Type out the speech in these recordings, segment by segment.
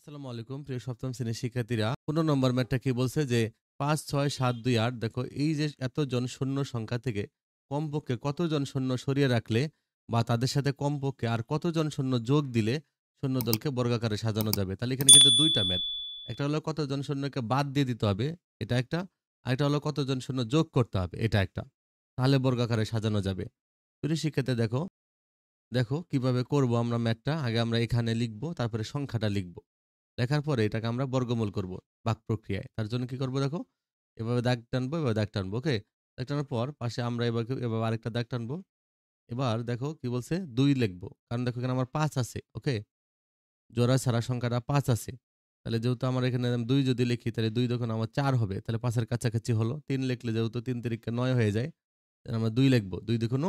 আসসালামু আলাইকুম প্রিয় সপ্তম শ্রেণীর শিক্ষার্থীরা। ১৫ নম্বর ম্যাথটা কি বলছে যে ৫, ৬, ৭, ২, ৮ দেখো এই যে এতজন শূন্য সংখ্যা থেকে কমপক্ষে কতজন শূন্য সরিয়ে রাখলে বা তাদের সাথে কমপক্ষে আর কতজন শূন্য যোগ দিলে শূন্য দলকে বর্গাকারে সাজানো যাবে। তাহলে এখানে কিন্তু ২ টা ম্যাথ। একটা হলো কতজন শূন্যকে বাদ দিয়ে দিতে হবে, এটা একটা। আরেকটা হলো কতজন শূন্য যোগ করতে হবে, এটা একটা। তাহলে বর্গাকারে সাজানো যাবে। প্রিয় শিক্ষার্থী দেখো, দেখো কিভাবে করব আমরা ম্যাথটা। আগে আমরা এখানে লিখব, তারপরে সংখ্যাটা লিখব। লেখার পরে এটাকে আমরা বর্গমূল করব ভাগ প্রক্রিয়ায়। তার জন্য কি করব দেখো, এভাবে দাগ টানবো, এভাবে দাগ টানবো। ওকে? দাগ টানার পর পাশে আমরা এভাবে আরেকটা দাগ টানবো। এবার দেখো কি বলছে ২ লিখবো। কারণ দেখো এখানে আমার ৫ আছে। ওকে? জোড়া ছাড়া সংখ্যাটা ৫ আছে। তাহলে যেহেতু আমার এখানে ২ যদি লিখি তাহলে ২ তখন আমার ৪ হবে। তাহলে ৫ এর কাছাকাছি হলো। ৩ লিখলে যেহেতু ৩ তিরিকে ৯ হয়ে যায়। তাহলে আমরা ২ লিখবো। ২ দুগুণ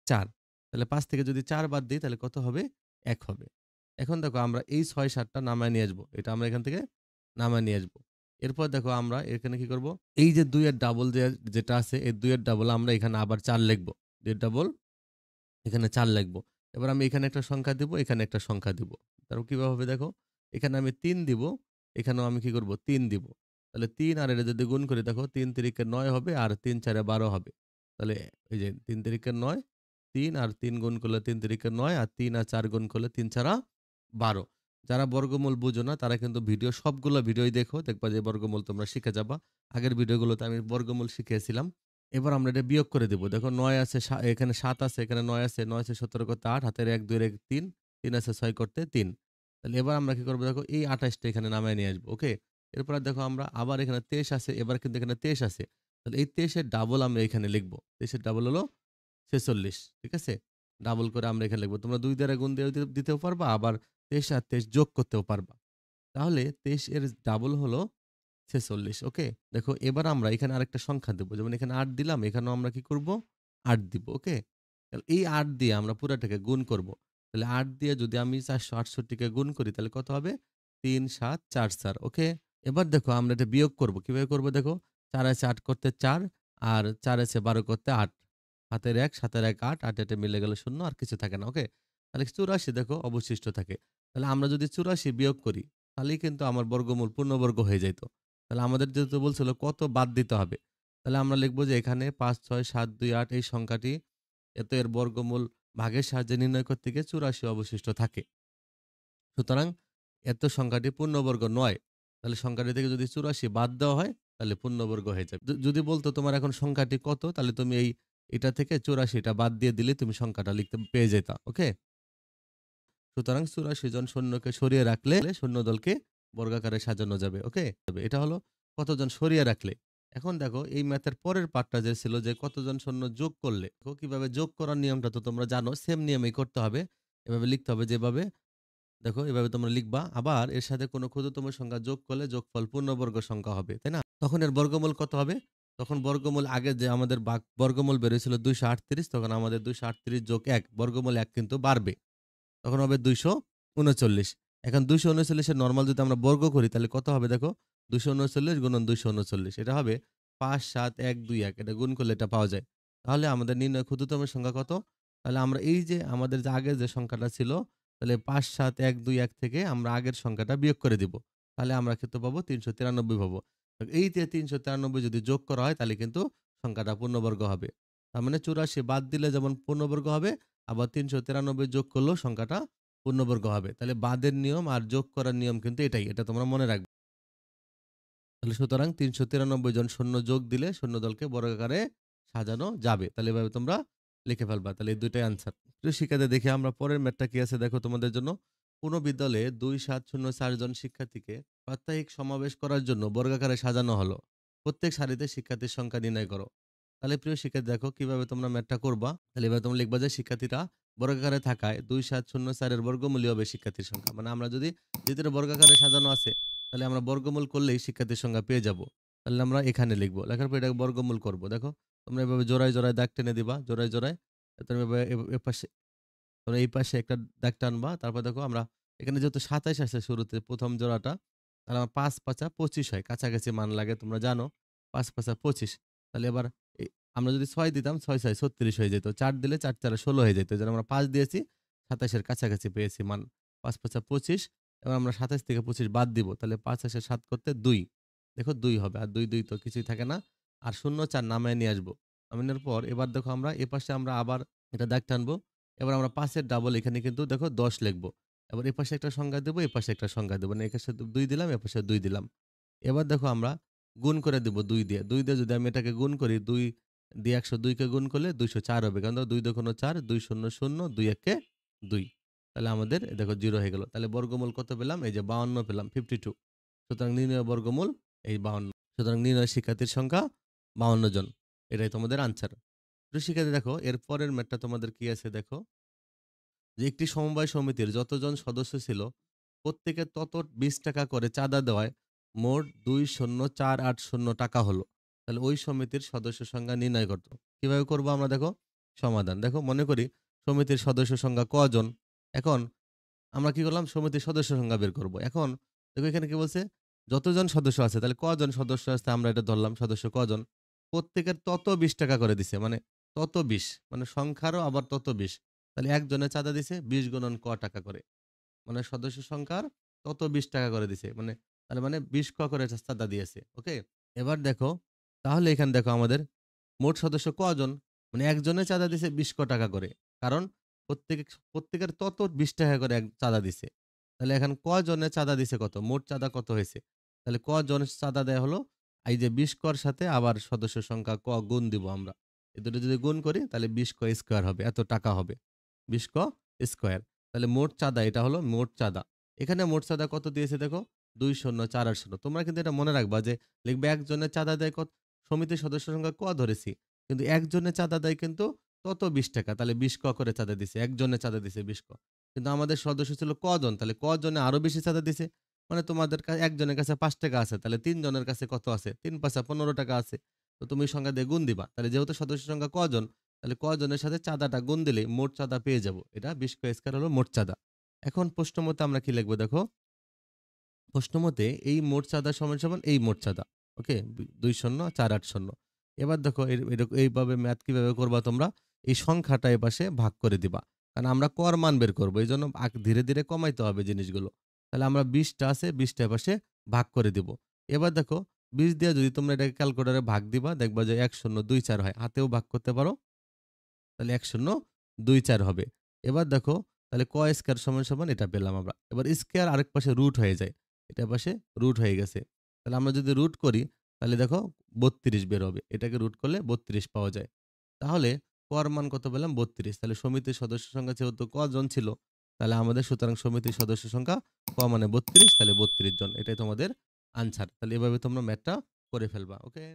৪। তাহলে ৫ থেকে যদি ৪ বাদ দিই তাহলে কত হবে? ১ হবে। এখন দেখো আমরা এই ৬, ৭ টা নামায় নিয়ে আসবো। এটা আমরা এখান থেকে নামায় নিয়ে আসবো। এরপর দেখো আমরা এখানে কি করব? এই যে ২ এর ডাবল যেটা আছে এই ২ এর ডাবল আমরা এখানে আবার ৪ লিখবো। ২ এর ডাবল এখানে ৪ লিখবো। এবার আমি এখানে একটা সংখ্যা দিব, এখানে একটা সংখ্যা দিব। তারপর কিভাবে হবে দেখো? এখানে আমি ৩ দিব, এখানেও আমি কি করব? ৩ দিব। তাহলে ৩ আর এটা যদি গুণ করি দেখো ৩ তিরিকে ৯ হবে আর ৩ চারে ১২ হবে। তাহলে এই যে ৩ তিরিকে ৯, ৩ আর ৩ গুণ করলে ৩ তিরিকে ৯ আর ৩ আর ৪ গুণ করলে ৩ চারা ১২। যারা বর্গমূল বুঝো না তারা কিন্তু সবগুলো ভিডিওই দেখো। দেখবা যে বর্গমূল তোমরা শিখে যাবা। আগের ভিডিওগুলোতে আমি বর্গমূল শিখিয়েছিলাম। এবার আমরা এটা বিয়োগ করে দেব। দেখো ৯ আছে, এখানে ৭ আছে, এখানে ৯ আছে। ৯ আছে ১৭ করতে ৮, হাতের ১, ২ এর ১ ৩, ৩ আছে ৬ করতে ৩। তাহলে এবার আমরা কি করব দেখো এই ২৮ টা এখানে নামায় নিয়ে আসবো। ওকে? এরপরে দেখো আমরা আবার এখানে ২৩ আছে। এবার কিন্তু এখানে ২৩ আছে। তাহলে এই ২৩ এর ডাবল আমরা এখানে লিখব। ২৩ এর ডাবল হলো ৪৬। ঠিক আছে? ডাবল করে আমরা এখানে লিখব। তোমরা ২ দ্বারা গুণ দিয়ে দিতেও পারবা, আবার ২৩ আর ২৩ যোগ করতেও পারবা। তাহলে ২৩ এর ডাবল হলো ৪৬। ওকে? দেখো এবার আমরা এখানে আরেকটা সংখ্যা দেব। যেমন এখানে ৮ দিলাম, এখানেও আমরা কি করব? ৮ দিব। ওকে? তাহলে এই ৮ দিয়ে আমরা পুরাটাকে গুণ করব। তাহলে ৮ দিয়ে যদি আমি ৪৬৮ কে গুণ করি তাহলে কত হবে? ৩ ৭ ৪ ৪। ওকে? এবার দেখো আমরা এটা বিয়োগ করব। কিভাবে করব দেখো? ৪ আছে ৮ করতে ৪ আর ৪ আছে ১২ করতে ৮। হাতের ১, ৭ এর ১ ৮, ৮ এ মিলে গেল ০ আর কিছু থাকে না। ওকে? তাহলে ৮৪ দেখো অবশিষ্ট থাকে। তাহলে আমরা যদি ৮৪ বিয়োগ করি তাহলেই কিন্তু আমার বর্গমূল পূর্ণবর্গ হয়ে যাইত। তাহলে আমাদের যেহেতু বলছিল কত বাদ দিতে হবে। তাহলে আমরা লিখব যে এখানে ৫, ৬, ৭, ২, ৮ এই সংখ্যাটি এত এর বর্গমূল ভাগের সাহায্যে নির্ণয় করতে গিয়ে ৮৪ অবশিষ্ট থাকে। সুতরাং এত সংখ্যাটি পূর্ণবর্গ নয়। তাহলে সংখ্যাটি থেকে যদি ৮৪ বাদ দেওয়া হয় তাহলে পূর্ণবর্গ হয়ে যাবে। যদি বলতো তোমার এখন সংখ্যাটি কত তাহলে তুমি এটা থেকে ৮৪ টা বাদ দিয়ে দিলে তুমি সংখ্যাটা লিখতে পেয়ে যেতা। ওকে? সুতরাং ৮৪ জন সৈন্যকে সরিয়ে রাখলে সৈন্য দলকে বর্গাকারে সাজানো যাবে। ওকে? এটা হলো কতজন সরিয়ে রাখলে। এখন দেখো এই ম্যাথের পরের পার্টটা যে ছিল যে কতজন সৈন্য যোগ করলে। দেখো কিভাবে যোগ করার নিয়মটা তো তোমরা জানো। সেম নিয়মেই করতে হবে। এভাবে লিখতে হবে যেভাবে দেখো এভাবে তোমরা লিখবা। আবার এর সাথে কোনো ক্ষুদ্রতম সংখ্যা যোগ করলে যোগফল পূর্ণবর্গ সংখ্যা হবে। তাই না? তখন এর বর্গমূল কত হবে? তখন বর্গমূল আগে যে আমাদের বর্গমূল বের হয়েছিল ২৩৮ তখন আমাদের ২৩৮ যোগ ১ বর্গমূল ১ কিন্তু বাড়বে। তখন হবে ২৩৯। এখন ২৩৯ এর নরমাল যদি আমরা বর্গ করি তাহলে কত হবে দেখো? ২৩৯ গুণন ২৩৯ এটা হবে ৫ ৭ ১ ২ ১ এটা গুণ করলে এটা পাওয়া যায়। তাহলে আমাদের নির্ণয় ক্ষুদ্রতম সংখ্যা কত? তাহলে আমরা এই যে আমাদের যে আগের যে সংখ্যাটা ছিল তাহলে ৫ ৭ ১ ২ ১ থেকে আমরা আগের সংখ্যাটা বিয়োগ করে দিব। তাহলে আমরা কিন্তু পাবো ৩৯৩ পাবো। এই যে ৩৯৩ যদি যোগ করা হয় তাহলে কিন্তু সংখ্যাটা পূর্ণবর্গ হবে। তার মানে ৮৪ বাদ দিলে যেমন পূর্ণবর্গ হবে আবার ৩৯৩ যোগ করলেও সংখ্যাটা পূর্ণবর্গ হবে। তাহলে বাদের নিয়ম আর যোগ করার নিয়ম কিন্তু এটাই। এটা তোমরা মনে রাখবে। তাহলে সুতরাং ৩৯৩ জন সৈন্য যোগ দিলে সৈন্যদলকে বর্গাকারে সাজানো যাবে। তাহলে এভাবে তোমরা লিখে ফেলবা। তাহলে এই ২ টাই আনসার। প্রিয় শিক্ষার্থী দেখি আমরা পরের ম্যাথটা কি আছে দেখো তোমাদের জন্য। কোন বিদ্যালয়ে ২৭০৪ জন শিক্ষার্থীকে প্রাত্যহিক সমাবেশ করার জন্য বর্গাকারে সাজানো হলো। প্রত্যেক সারিতে শিক্ষার্থীর সংখ্যা নির্ণয় করো। তাহলে প্রিয় শিক্ষার্থী দেখো কিভাবে তোমরা ম্যাথটা করবা। তাহলে এবার তোমরা লিখবা যে শিক্ষার্থীরা বর্গাকারে থাকায় ২৭০৪ এর বর্গমূলই হবে শিক্ষার্থীর সংখ্যা। মানে আমরা যদি যেহেতু বর্গাকারে সাজানো আছে তাহলে আমরা বর্গমূল করলেই শিক্ষার্থীর সংখ্যা পেয়ে যাব। তাহলে আমরা এখানে লিখব। লেখার পর এটাকে বর্গমূল করব। দেখো তোমরা এভাবে জোড়ায়, জোড়ায় দাগ টেনে দিবা। জোড়ায়, জোড়ায় তোমরা এভাবে এপাশে তোমরা এই পাশে একটা দাগ টানবা। তারপর দেখো আমরা এখানে যেহেতু ২৭ আছে শুরুতে ১ম জোড়াটা, তাহলে আমার ৫ ৫ ২৫ হয়। কাছাকাছি মান লাগে তোমরা জানো। ৫ ৫ ২৫। তাহলে এবার এ আমরা যদি ৬ দিতাম ৬ ৬ ৩৬ হয়ে যেত। ৪ দিলে ৪ ৪ ১৬ হয়ে যেত। এজন্য আমরা ৫ দিয়েছি ২৭ এর কাছাকাছি পেয়েছি মান। ৫ ৫ ২৫ এবার আমরা ২৭ থেকে ২৫ বাদ দিব। তাহলে ৫ আসে ৭ করতে ২। দেখো ২ হবে। আর ২, ২ তো কিছুই থাকে না। আর ০ ৪ নামায় নিয়ে আসবো। নামানোর পর এবার দেখো আমরা এপাশে আমরা আবার এটা দাগ টানবো। এবার আমরা ৫ এর ডাবল এখানে কিন্তু দেখো ১০ লিখবো। এবার এপাশে একটা সংখ্যা দেব, এপাশে একটা সংখ্যা দেব। মানে এপাশে ২ দিলাম, এপাশে ২ দিলাম। এবার দেখো আমরা গুণ করে দিব ২ দিয়ে। ২ দিয়ে যদি আমি এটাকে গুণ করি, ২ দিয়ে ১০২ কে গুণ করলে ২০৪ হবে। কারণ ২ দোকানো ৪, ২ শূন্য শূন্য, ২ একে ২। তাহলে আমাদের দেখো 0 হয়ে গেল। তাহলে বর্গমূল কত পেলাম? এই যে ৫২ পেলাম, 52। সুতরাং নির্ণয় বর্গমূল এই ৫২। সুতরাং নির্ণয় শিক্ষার্থীর সংখ্যা ৫২ জন। এটাই তোমাদের আনসার। প্রিয় শিক্ষার্থী দেখো এর পরের ম্যাথটা তোমাদের কি আছে দেখো। যে একটি সমবায় সমিতির যতজন সদস্য ছিল প্রত্যেকে তত ২০ টাকা করে চাঁদা দেওয়ায় মোট ২০,৪৮০ টাকা হলো। তাহলে ওই সমিতির সদস্য সংখ্যা নির্ণয় করত। কিভাবে করব আমরা দেখো? সমাধান। দেখো মনে করি সমিতির সদস্য সংখ্যা কজন? এখন আমরা কি করলাম? সমিতির সদস্য সংখ্যা বের করব। এখন দেখো এখানে কি বলছে? যতজন সদস্য আছে তাহলে কজন সদস্য আছে আমরা এটা ধরলাম সদস্য কজন? প্রত্যেকের তত ২০ টাকা করে দিছে। মানে তত ২০ মানে সংখ্যারও আবার তত ২০। তাহলে একজনের চাঁদা দিছে ২০ গুণন ক টাকা করে। মানে সদস্য সংখ্যার তত ২০ টাকা করে দিছে। মানে তার মানে ২০ ক করে চাঁদা দিয়েছে। ওকে? এবার দেখো তাহলে এখানে দেখো আমাদের মোট সদস্য কজন? মানে একজনে চাঁদা দিছে ২০ ক টাকা করে। কারণ প্রত্যেকের তত ২০ টাকা করে চাঁদা দিছে। তাহলে এখন কজনে চাঁদা দিছে কত? মোট চাঁদা কত হয়েছে? তাহলে কজন চাঁদা দেয়া হলো? এই যে ২০ কর সাথে আবার সদস্য সংখ্যা ক গুণ দিব আমরা। এ দুটো যদি গুণ করি তাহলে ২০ ক স্কয়ার হবে। এত টাকা হবে। ২০ ক স্কয়ার। তাহলে মোট চাঁদা এটা হলো মোট চাঁদা। এখানে মোট চাঁদা কত দিয়েছে দেখো? ২০,৪৮০। তোমরা কিন্তু এটা মনে রাখবা যে লিখবে একজনের চাঁদা দেয় কত? সমিতির সদস্য সংখ্যা ক ধরেছি। কিন্তু একজনের চাঁদা দেয় কিন্তু তত ২০ টাকা। তাহলে ২০ ক করে চাঁদা দিছে। একজনের চাঁদা দিছে ২০ ক। কিন্তু আমাদের সদস্য ছিল কজন? তাহলে কজনে আরো বেশি চাঁদা দিছে। মানে তোমাদের একজনের কাছে ৳৫ আছে। তাহলে ৩ জনের কাছে কত আছে? ৩ ৫ ৳১৫ আছে। তো তুমি সংখ্যা দিয়ে গুণ দিবা। তাহলে যেহেতু সদস্য সংখ্যা কজন? তাহলে কজনের সাথে চাঁদাটা গুণ দিলেই মোট চাঁদা পেয়ে যাব। এটা ২০ ক স্কয়ার হলো মোট চাঁদা। এখন প্রশ্ন মতে আমরা কি লিখব দেখো? প্রশ্ন মতে এই মোট চাঁদা সমান, সমান এই মোট চাঁদা। ওকে? ২০,৪৮০। এবার দেখো এইভাবে ম্যাথ কিভাবে করবা তোমরা? এই সংখ্যাটা এপাশে ভাগ করে দিবা। কারণ আমরা কর মান বের করব। এজন্য ধীরে, ধীরে কমাইতে হবে জিনিসগুলো। তাহলে আমরা ২০ টা আছে ২০ টা এপাশে ভাগ করে দিব। এবার দেখো ২০ দিয়ে যদি তোমরা এটাকে ক্যালকুলেটরে ভাগ দিবা দেখবা যে ১,০২,৪ হয়। হাতেও ভাগ করতে পারো। তাহলে ১,০২,৪ হবে। এবার দেখো তাহলে ক স্কয়ার সমান, সমান এটা পেলাম আমরা। এবার স্কয়ার আরেক পাশে রুট হয়ে যায়। এটার পাশে রুট হয়ে গেছে। তাহলে আমরা যদি রুট করি তাহলে দেখো ৩২ বের হবে। এটাকে রুট করলে ৩২ পাওয়া যায়। তাহলে ক-র মান কত পেলাম? ৩২। তাহলে সমিতির সদস্য সংখ্যা যেহেতু কজন ছিল? তাহলে আমাদের সুতরাং সমিতির সদস্য সংখ্যা ক মানে ৩২ তাহলে ৩২ জন। এটাই তোমাদের আনসার। তাহলে এভাবে তোমরা ম্যাথটা করে ফেলবা। ওকে?